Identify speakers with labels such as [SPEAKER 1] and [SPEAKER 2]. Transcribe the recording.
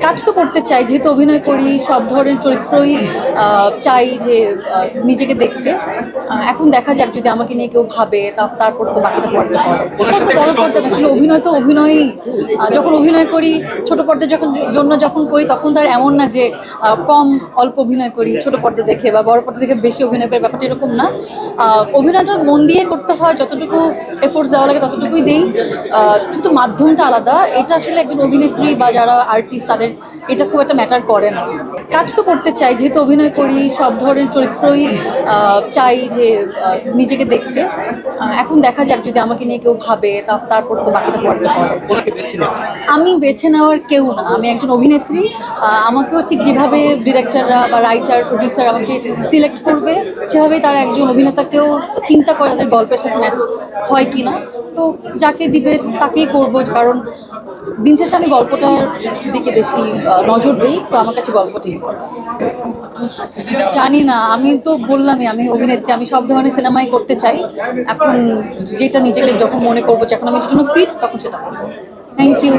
[SPEAKER 1] কাজ তো করতে চাই, যেহেতু অভিনয় করি, সব ধরনের চরিত্রই চাই যে নিজেকে দেখতে। এখন দেখা যাক, যদি আমাকে নিয়ে কেউ ভাবে তারপর তো বাকিটা পড়তে হবে। তো বড় পর্দা আসলে অভিনয় তো অভিনয়ই। যখন অভিনয় করি, ছোট পর্দার যখন করি, তখন তো আর এমন না যে কম অল্প অভিনয় করি ছোট পর্দা দেখে বা বড় পর্দা দেখে বেশি অভিনয় করি, ব্যাপারটা এরকম না। অভিনয়টা মন দিয়ে করতে হয়, যতটুকু এফোর্টস দেওয়া লাগে ততটুকুই দেই। শুধু মাধ্যমটা আলাদা, এটা আসলে একজন অভিনেত্রী বা যারা আর্টিস্ট তাদের এটা খুব একটা ম্যাটার করে না। কাজ তো করতে চাই, যেহেতু অভিনয় করি, সব ধরনের চরিত্রই চাই যে নিজেকে দেখতে। এখন দেখা যাক, যদি আমাকে নিয়ে কেউ ভাবে তারপর তো বাকিটা পড়তে হবে। আমি বেছে নেওয়ার কেউ না, আমি একজন অভিনেত্রী। আমাকেও ঠিক যেভাবে ডিরেক্টররা বা রাইটার প্রডিউসার আমাকে সিলেক্ট করবে, সেভাবেই তারা একজন অভিনেতাকেও চিন্তা করে তাদের গল্পের সাথে ম্যাচ হয় কি না। তো যাকে দিবে তাকেই করব, কারণ দিন শেষে আমি গল্পটার দিকে বেশি নজর দিই। তো আমার কাছে গল্পটি জানি না, আমি তো বললামই আমি অভিনেত্রী, আমি সব ধরনের সিনেমাই করতে চাই। এখন যেটা নিজেকে যখন মনে করবো যে এখন আমি এটার জন্য ফিট, তখন সেটা করবো। Thank you.